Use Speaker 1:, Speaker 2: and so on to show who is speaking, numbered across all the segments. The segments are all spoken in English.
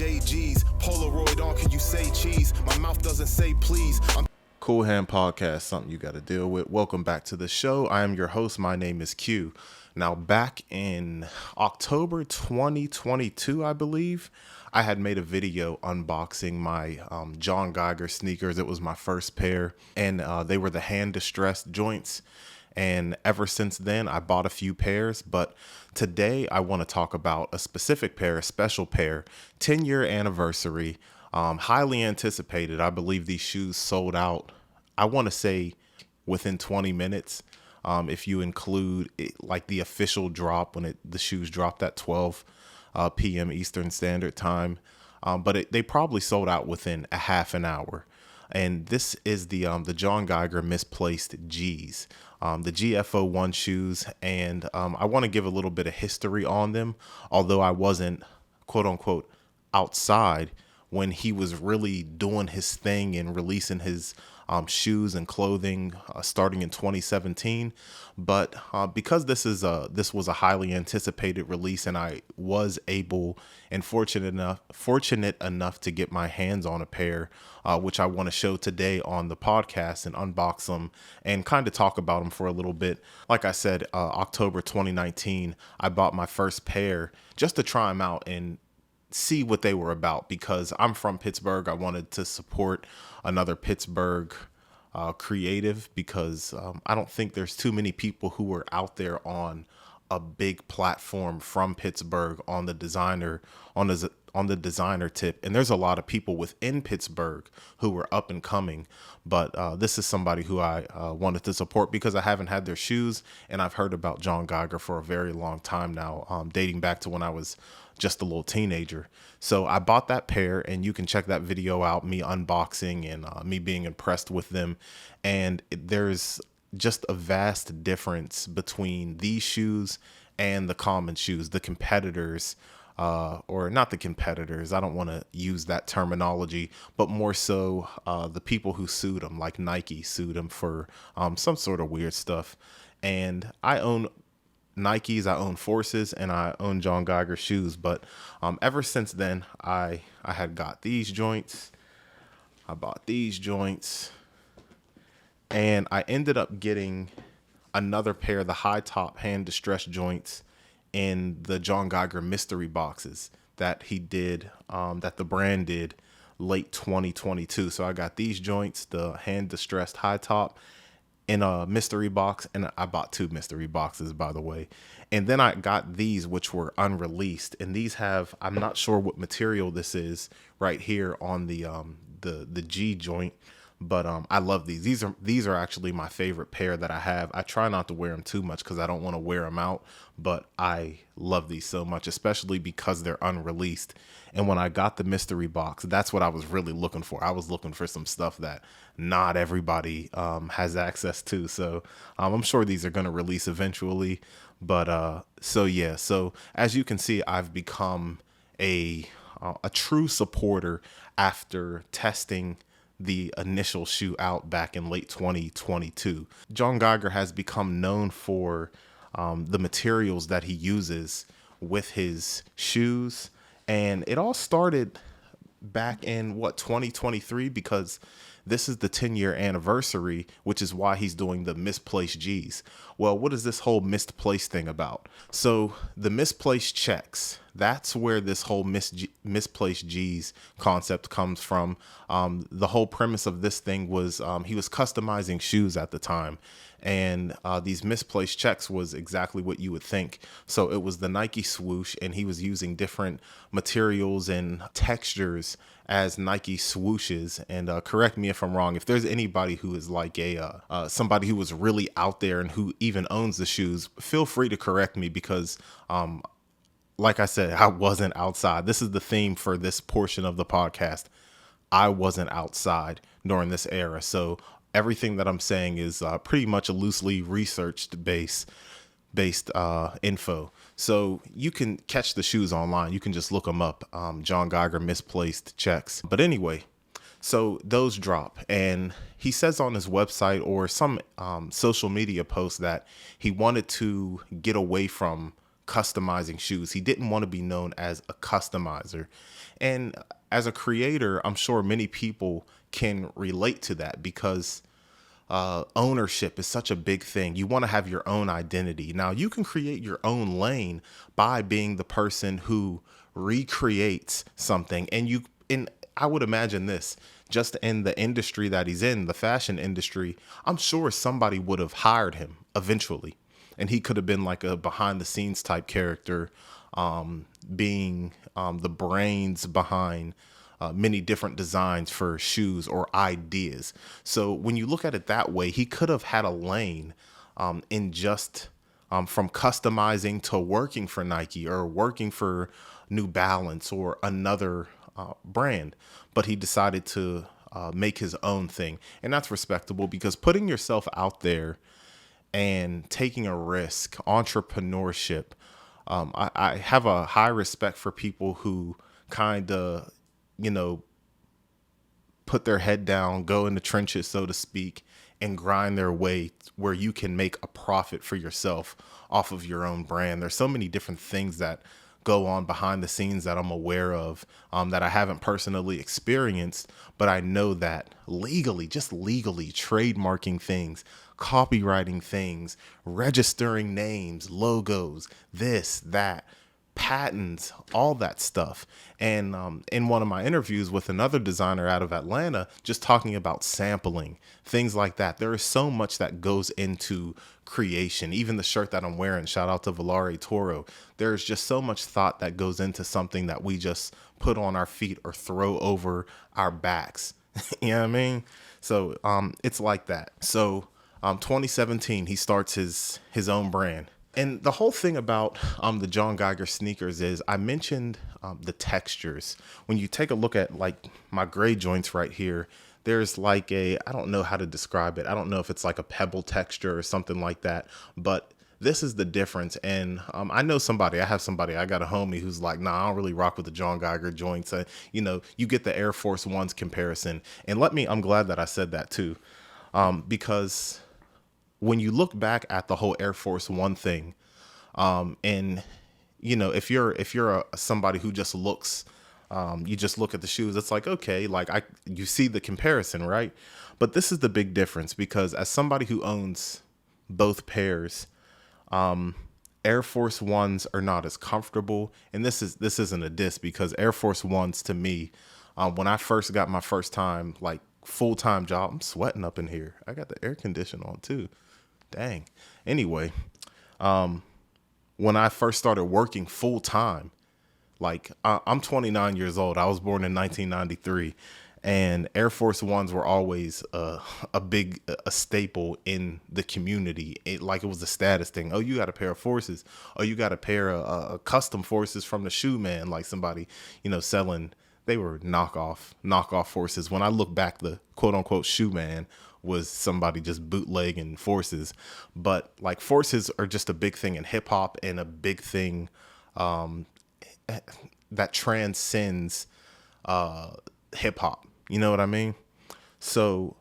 Speaker 1: JG's, Polaroid on, can you say cheese? My mouth doesn't say please. Qool Hand Podcast, something you got to deal with. Welcome back to the show. I am your host. My name is Q. Now, back in October 2022, I believe, I had made a video unboxing my John Geiger sneakers. It was my first pair, and they were the hand distressed joints. And ever since then, I bought a few pairs. But today, I want to talk about a specific pair, a special pair, 10-year anniversary, highly anticipated. I believe these shoes sold out, I want to say, within 20 minutes. If you include like the official drop when the shoes dropped at 12 p.m. Eastern Standard Time. But they probably sold out within a half an hour. And this is the John Geiger Misplaced G's, the GFO1 shoes. And I want to give a little bit of history on them, although I wasn't, quote unquote, outside when he was really doing his thing and releasing his shoes and clothing starting in 2017. But because this was a highly anticipated release, and I was able and fortunate enough to get my hands on a pair, which I want to show today on the podcast and unbox them and kind of talk about them for a little bit. Like I said, October 2019, I bought my first pair just to try them out and see what they were about, because I'm from Pittsburgh. I wanted to support another Pittsburgh creative, because I don't think there's too many people who are out there on a big platform from Pittsburgh on the designer tip. And there's a lot of people within Pittsburgh who were up and coming, but this is somebody who I wanted to support because I haven't had their shoes, and I've heard about John Geiger for a very long time now, dating back to when I was just a little teenager. So I bought that pair, and you can check that video out, me unboxing and me being impressed with them. And there's just a vast difference between these shoes and the common shoes, the competitors, or not the competitors. I don't want to use that terminology, but more so the people who sued them, like Nike sued them for some sort of weird stuff. And I own Nikes, I own Forces, and I own John Geiger shoes. But ever since then, I had got these joints. I bought these joints, and I ended up getting another pair, the high top hand distressed joints in the John Geiger mystery boxes that he did, that the brand did late 2022. So I got these joints, the hand distressed high top, in a mystery box, and I bought 2 mystery boxes, by the way. And then I got these, which were unreleased, and these have, I'm not sure what material this is right here on the G joint, but I love these. These are actually my favorite pair that I have. I try not to wear them too much because I don't want to wear them out, but I love these so much, especially because they're unreleased. And when I got the mystery box, that's what I was really looking for. I was looking for some stuff that not everybody has access to. So I'm sure these are going to release eventually. But so as you can see, I've become a true supporter after testing the initial shoe out back in late 2022. John Geiger has become known for the materials that he uses with his shoes. And it all started back in 2023, because this is the 10-year anniversary, which is why he's doing the Misplaced G's. Well, what is this whole misplaced thing about? So the misplaced checks, that's where this whole Misplaced G's concept comes from. The whole premise of this thing was he was customizing shoes at the time. And these misplaced checks was exactly what you would think. So it was the Nike swoosh, and he was using different materials and textures as Nike swooshes. And correct me if I'm wrong. If there's anybody who is like somebody who was really out there and who even owns the shoes, feel free to correct me, because like I said, I wasn't outside. This is the theme for this portion of the podcast. I wasn't outside during this era. So everything that I'm saying is pretty much a loosely researched based info. So you can catch the shoes online. You can just look them up. John Geiger Misplaced checks. But anyway, so those drop, and he says on his website or some social media post that he wanted to get away from customizing shoes. He didn't want to be known as a customizer. And as a creator, I'm sure many people can relate to that because ownership is such a big thing. You want to have your own identity. Now, you can create your own lane by being the person who recreates something. And I would imagine this, just in the industry that he's in, the fashion industry, I'm sure somebody would have hired him eventually. And he could have been like a behind the scenes type character, being the brains behind many different designs for shoes or ideas. So when you look at it that way, he could have had a lane in just from customizing to working for Nike or working for New Balance or another brand. But he decided to make his own thing. And that's respectable because putting yourself out there and taking a risk, entrepreneurship, I have a high respect for people who kind of, put their head down, go in the trenches, so to speak, and grind their way where you can make a profit for yourself off of your own brand. There's so many different things that go on behind the scenes that I'm aware of, that I haven't personally experienced, but I know that legally, trademarking things, copywriting things, registering names, logos, this, that, patents, all that stuff. And in one of my interviews with another designer out of Atlanta, just talking about sampling, things like that. There is so much that goes into creation. Even the shirt that I'm wearing, shout out to Valare Toro. There's just so much thought that goes into something that we just put on our feet or throw over our backs. You know what I mean? So it's like that. So 2017, he starts his own brand. And the whole thing about the John Geiger sneakers is I mentioned the textures. When you take a look at like my gray joints right here, there's like I don't know how to describe it. I don't know if it's like a pebble texture or something like that, but this is the difference. And I got a homie who's like, nah, I don't really rock with the John Geiger joints. You get the Air Force Ones comparison. And I'm glad that I said that too, because when you look back at the whole Air Force One thing, and if you're somebody who just looks, you just look at the shoes, it's like, okay, you see the comparison, right? But this is the big difference because as somebody who owns both pairs, Air Force Ones are not as comfortable. And this isn't a diss because Air Force Ones to me, when I first got my first time, like full-time job, I'm sweating up in here. I got the air conditioner on too. Dang. Anyway, when I first started working full time, I'm 29 years old. I was born in 1993, and Air Force Ones were always a staple in the community. It was a status thing. Oh, you got a pair of Forces. Oh, you got a pair of custom Forces from the Shoe Man, like somebody, selling. They were knockoff Forces. When I look back, the quote unquote Shoe Man was somebody just bootlegging Forces. But Forces are just a big thing in hip hop and a big thing that transcends hip hop. You know what I mean? So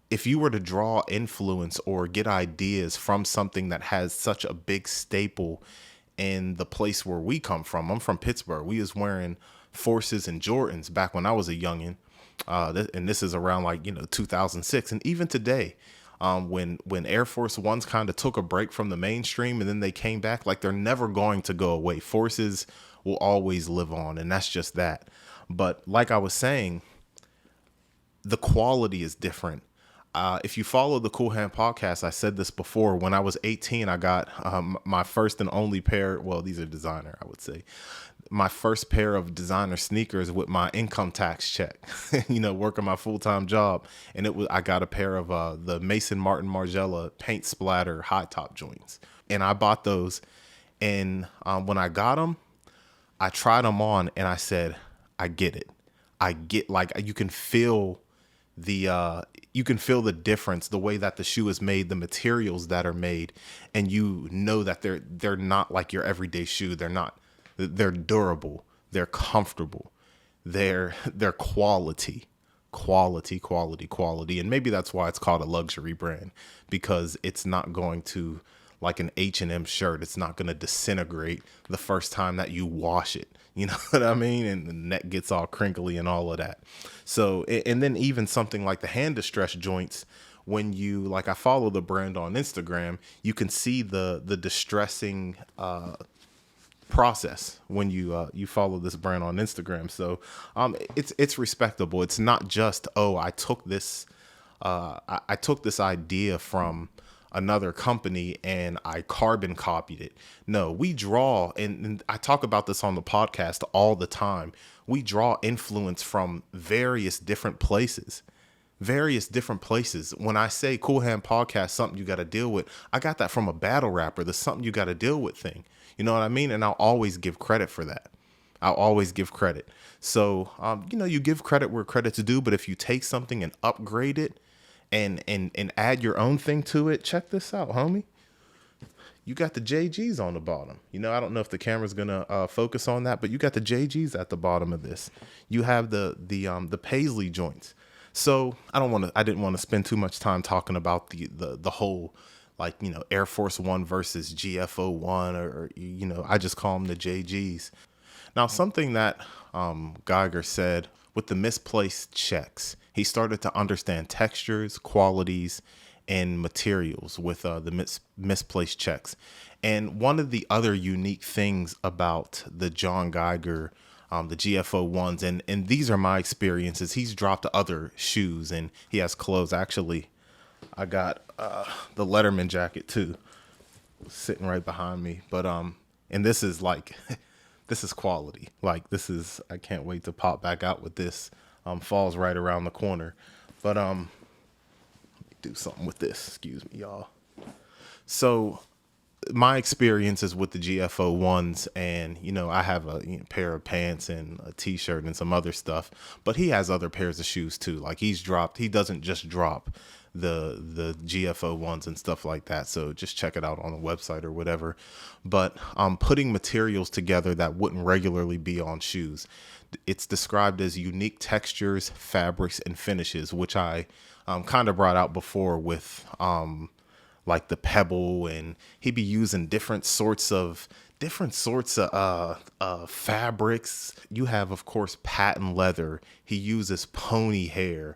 Speaker 1: if you were to draw influence or get ideas from something that has such a big staple in the place where we come from, I'm from Pittsburgh. We was wearing Forces and Jordans back when I was a youngin'. And this is around 2006. And even today, when Air Force Ones kind of took a break from the mainstream and then they came back, they're never going to go away. Forces will always live on. And that's just that. But like I was saying, the quality is different. If you follow the Qool Hand Podcast, I said this before. When I was 18, I got my first and only pair. Well, these are designer, I would say. My first pair of designer sneakers with my income tax check, working my full-time job. And I got a pair of the Mason Martin Margiela paint splatter high top joints. And I bought those. And when I got them, I tried them on and I said, I get it. You can feel the difference, the way that the shoe is made, the materials that are made. And that they're not like your everyday shoe. They're durable, they're comfortable, they're quality. And maybe that's why it's called a luxury brand, because it's not going to like an H&M shirt. It's not going to disintegrate the first time that you wash it. You know what I mean? And the neck gets all crinkly and all of that. So, and then even something like the hand distress joints, when you, like, I follow the brand on Instagram, you can see the distressing process when you follow this brand on Instagram. So it's respectable. It's not just, oh, I took this idea from another company and I carbon copied it. No, we draw, and I talk about this on the podcast all the time. We draw influence from various different places. When I say Qool Hand Podcast, something you got to deal with, I got that from a battle rapper, the something you got to deal with thing. You know what I mean? And I'll always give credit for that. So, you give credit where credit's due, but if you take something and upgrade it and add your own thing to it, check this out, homie. You got the JGs on the bottom. I don't know if the camera's gonna focus on that, but you got the JGs at the bottom of this. You have the Paisley joints. So I didn't want to spend too much time talking about the whole, like, Air Force One versus GFO One, or I just call them the JGs. Now, something that Geiger said with the misplaced checks, he started to understand textures, qualities, and materials with the misplaced checks. And one of the other unique things about the John Geiger, the GFO ones, and these are my experiences. He's dropped other shoes and he has clothes. Actually, I got the Letterman jacket too, sitting right behind me. But and this is like, this is quality. Like, I can't wait to pop back out with this. Falls right around the corner. But let me do something with this. Excuse me, y'all. So my experiences with the GFO ones, and I have a pair of pants and a t-shirt and some other stuff, but he has other pairs of shoes too. Like, he doesn't just drop the GFO ones and stuff like that. So just check it out on the website or whatever. But putting materials together that wouldn't regularly be on shoes. It's described as unique textures, fabrics, and finishes, which I kind of brought out before with like the pebble, and he'd be using different sorts of fabrics. You have, of course, patent leather. He uses pony hair,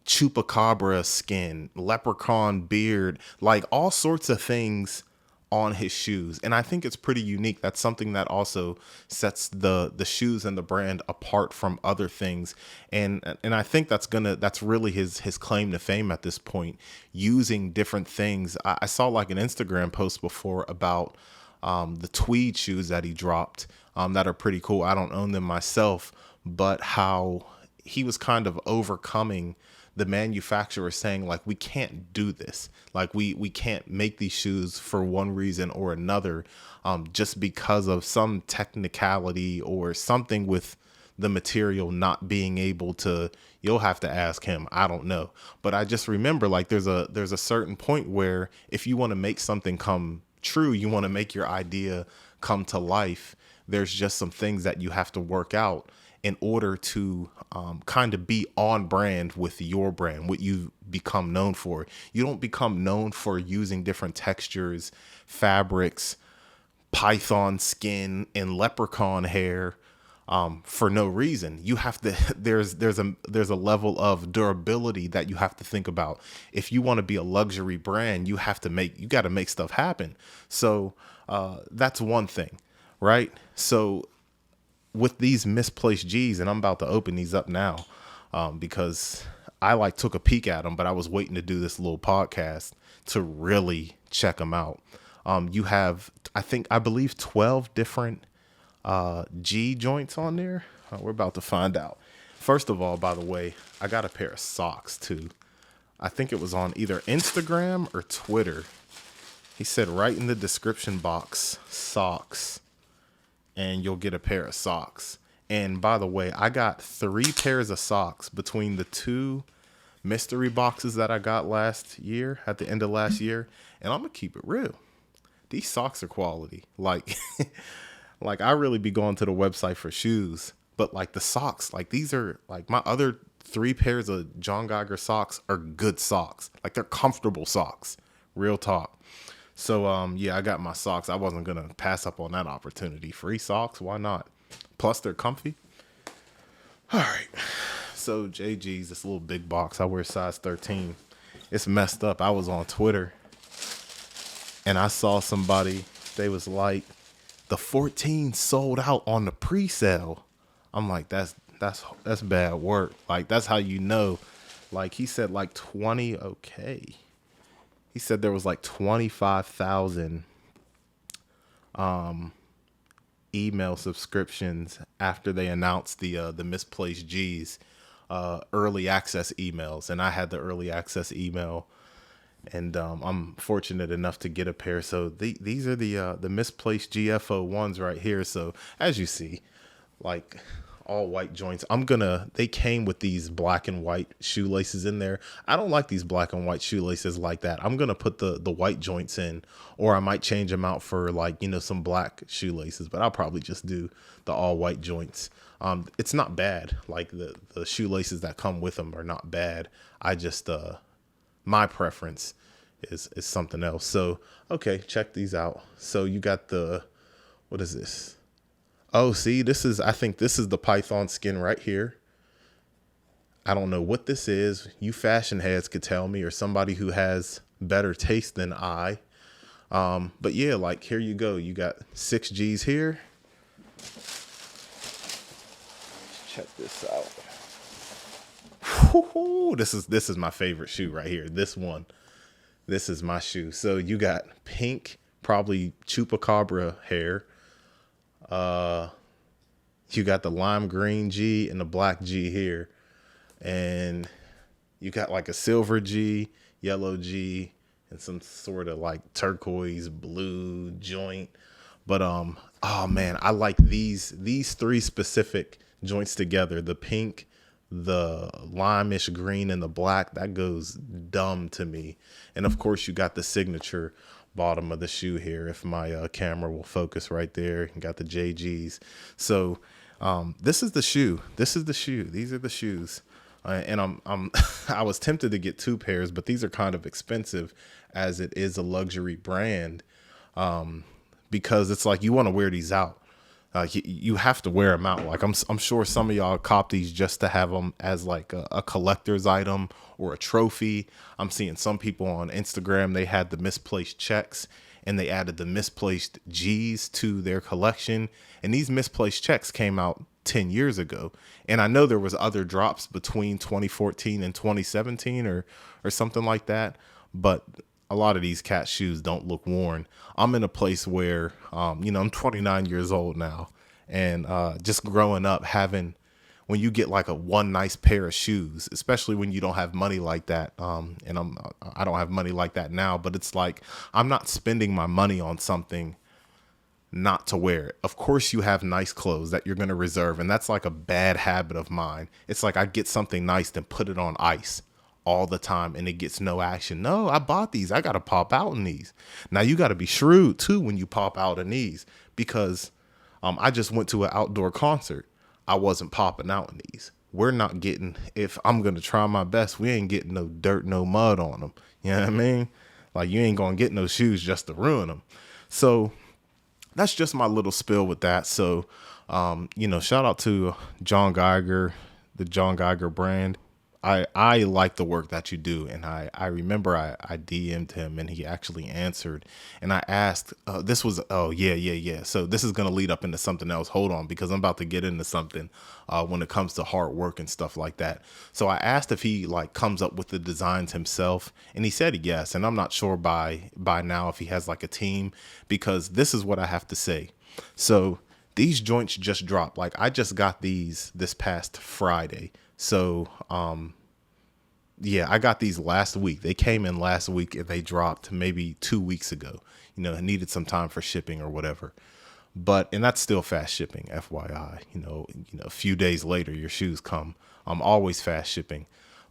Speaker 1: chupacabra skin, leprechaun beard, like all sorts of things on his shoes. And I think it's pretty unique. That's something that also sets the shoes and the brand apart from other things. And I think that's really his claim to fame at this point, using different things. I saw like an Instagram post before about the tweed shoes that he dropped that are pretty cool. I don't own them myself, but how he was kind of overcoming the manufacturer saying, like, we can't do this. Like, we can't make these shoes for one reason or another, just because of some technicality or something with the material not being able to. You'll have to ask him. I don't know. But I just remember, like, there's a certain point where if you want to make something come true, you want to make your idea come to life, there's just some things that you have to work out in order to kind of be on brand with your brand, what you become known for. You don't become known for using different textures, fabrics, python skin, and leprechaun hair for no reason. You have to, there's a level of durability that you have to think about. If you want to be a luxury brand, you got to make stuff happen. So that's one thing, right? So with these misplaced G's, and I'm about to open these up now because I took a peek at them, but I was waiting to do this little podcast to really check them out. You have, I believe 12 different G joints on there. We're about to find out. First of all, by the way, I got a pair of socks too. I think it was on either Instagram or Twitter. He said right in the description box, socks, and you'll get a pair of socks. And by the way, I got 3 pairs of socks between the 2 mystery boxes that I got last year, at the end of last year. And I'm going to keep it real. These socks are quality. Like I really be going to the website for shoes, but like the socks, like these are like my other 3 pairs of John Geiger socks are good socks. Like they're comfortable socks. Real talk. So yeah, I got my socks. I wasn't gonna pass up on that opportunity. Free socks, why not? Plus they're comfy. All right. So JG's, this little big box. I wear size 13. It's messed up. I was on Twitter and I saw somebody, they was like, the 14 sold out on the pre-sale. I'm like, that's bad work. Like, that's how you know. Like, he said like 20, okay. He said there was like 25,000 email subscriptions after they announced the Misplaced G's early access emails, and I had the early access email, and I'm fortunate enough to get a pair. So these are the Misplaced GFO ones right here. So as you see, like all white joints. They came with these black and white shoelaces in there. I don't like these black and white shoelaces like that. I'm going to put the white joints in, or I might change them out for like, some black shoelaces, but I'll probably just do the all white joints. It's not bad. Like the shoelaces that come with them are not bad. I just, my preference is something else. So, okay, check these out. So you got what is this? Oh, see, I think this is the python skin right here. I don't know what this is. You fashion heads could tell me, or somebody who has better taste than I. But yeah, like here you go. You got 6 G's here. Let's check this out. Woo-hoo, this is my favorite shoe right here. This one. This is my shoe. So you got pink, probably chupacabra hair. You got the lime green G and the black G here, and you got like a silver G, yellow G, and some sort of like turquoise blue joint. But oh man, I like these 3 specific joints together: the pink, the lime-ish green, and the black. That goes dumb to me. And of course, you got the signature bottom of the shoe here, if my camera will focus right there. You got the JGs. So this is the shoe. These are the shoes. And I was tempted to get 2 pairs, but these are kind of expensive, as it is a luxury brand, because it's like you want to wear these out. You have to wear them out. Like I'm sure some of y'all cop these just to have them as like a collector's item or a trophy. I'm seeing some people on Instagram, they had the misplaced checks and they added the misplaced G's to their collection. And these misplaced checks came out 10 years ago. And I know there was other drops between 2014 and 2017 or something like that. But a lot of these cat shoes don't look worn. I'm in a place where, I'm 29 years old now, and just growing up when you get like one nice pair of shoes, especially when you don't have money like that. And I don't have money like that now, but it's like, I'm not spending my money on something not to wear it. Of course you have nice clothes that you're going to reserve. And that's like a bad habit of mine. It's like I get something nice, then put it on ice all the time, and it gets no action. No, I bought these. I got to pop out in these. Now you got to be shrewd too when you pop out in these, because I just went to an outdoor concert. I wasn't popping out in these. We're not getting, if I'm going to try my best, we ain't getting no dirt, no mud on them. You know what I mean? Like, you ain't going to get no shoes just to ruin them. So that's just my little spill with that. So, shout out to John Geiger, the John Geiger brand. I like the work that you do. And I remember I DM'd him and he actually answered. And I asked, So this is going to lead up into something else. Hold on, because I'm about to get into something when it comes to hard work and stuff like that. So I asked if he like comes up with the designs himself. And he said yes. And I'm not sure by now if he has like a team, because this is what I have to say. So these joints just dropped. Like, I just got these this past Friday. So, I got these last week. They came in last week and they dropped maybe 2 weeks ago. It needed some time for shipping or whatever. And that's still fast shipping, FYI. A few days later, your shoes come. I'm always fast shipping.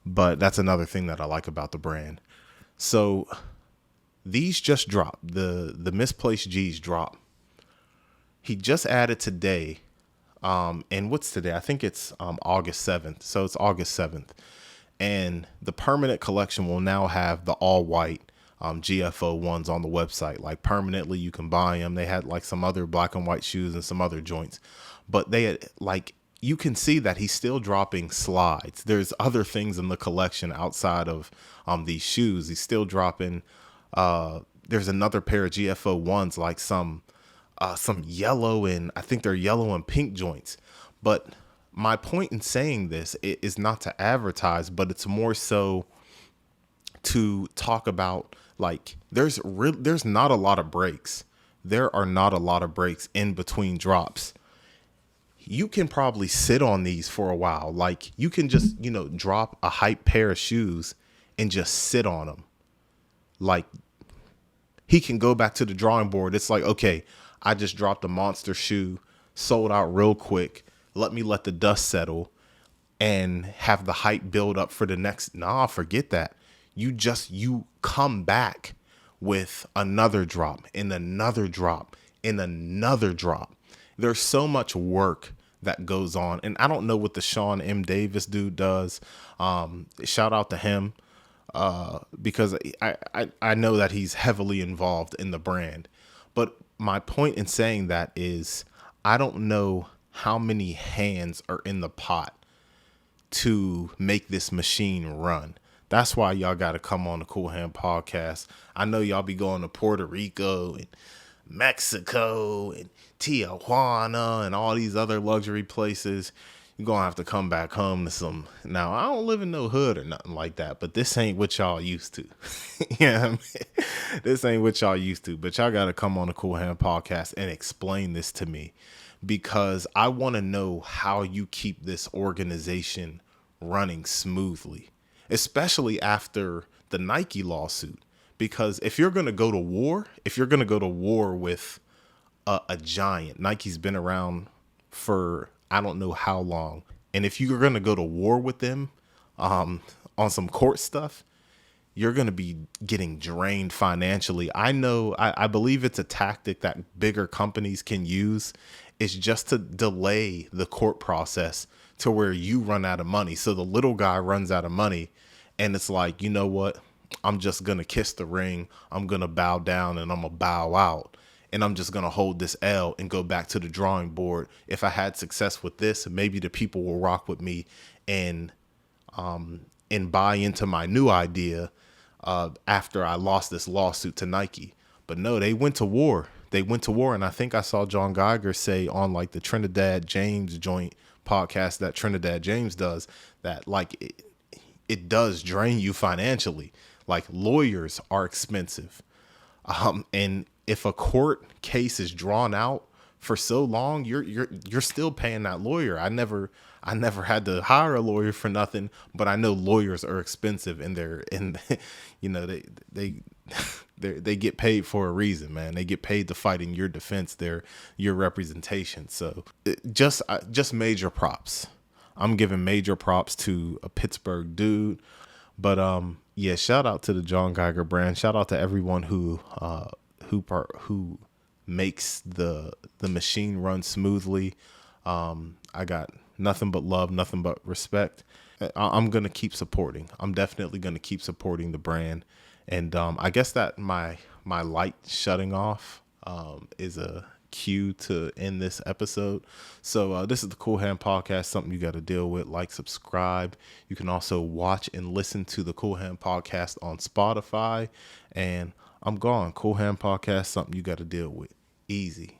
Speaker 1: But that's another thing that I like about the brand. So these just dropped. The Misplaced G's drop. He just added today. And what's today? I think it's August 7th. So it's August 7th. And the permanent collection will now have the all white, GFO ones on the website. Like permanently, you can buy them. They had like some other black and white shoes and some other joints, but they had like, you can see that he's still dropping slides. There's other things in the collection outside of these shoes. He's still dropping. There's another pair of GFO ones, like some yellow, and I think they're yellow and pink joints. But my point in saying this is not to advertise, but it's more so to talk about, like, there's not a lot of breaks. There are not a lot of breaks in between drops. You can probably sit on these for a while. Like, you can just, drop a hype pair of shoes and just sit on them. Like, he can go back to the drawing board. It's like, okay, I just dropped a monster shoe, sold out real quick. Let the dust settle and have the hype build up for the next. Nah, forget that. You come back with another drop and another drop and another drop. There's so much work that goes on. And I don't know what the Sean M. Davis dude does. Shout out to him. Because I know that he's heavily involved in the brand. But my point in saying that is, I don't know how many hands are in the pot to make this machine run. That's why y'all got to come on the Qool Hand Podcast. I know y'all be going to Puerto Rico and Mexico and Tijuana and all these other luxury places. You're going to have to come back home to some. Now, I don't live in no hood or nothing like that, but this ain't what y'all used to. Yeah, I mean? This ain't what y'all used to, but y'all got to come on the Qool Hand Podcast and explain this to me, because I want to know how you keep this organization running smoothly, especially after the Nike lawsuit. Because if you're going to go to war, with a giant, Nike's been around for I don't know how long. And if you're going to go to war with them on some court stuff, you're going to be getting drained financially. I believe it's a tactic that bigger companies can use. It's just to delay the court process to where you run out of money. So the little guy runs out of money, and it's like, you know what? I'm just going to kiss the ring. I'm going to bow down and I'm going to bow out. And I'm just going to hold this L and go back to the drawing board. If I had success with this, maybe the people will rock with me and buy into my new idea after I lost this lawsuit to Nike. But no, they went to war. And I think I saw John Geiger say on like the Trinidad James joint podcast that Trinidad James does, that like it does drain you financially. Like, lawyers are expensive. And if a court case is drawn out for so long, you're still paying that lawyer. I never had to hire a lawyer for nothing, but I know lawyers are expensive, and they get paid for a reason, man. They get paid to fight in your defense, your representation. So just major props. I'm giving major props to a Pittsburgh dude. But yeah, shout out to the John Geiger brand. Shout out to everyone who makes the machine run smoothly. I got nothing but love, nothing but respect. I'm gonna keep supporting. I'm definitely gonna keep supporting the brand. And I guess that my light shutting off is a cue to end this episode. So this is the Qool Hand Podcast, something you got to deal with. Like, subscribe. You can also watch and listen to the Qool Hand Podcast on Spotify. And I'm gone. Qool Hand Podcast, something you got to deal with. Easy.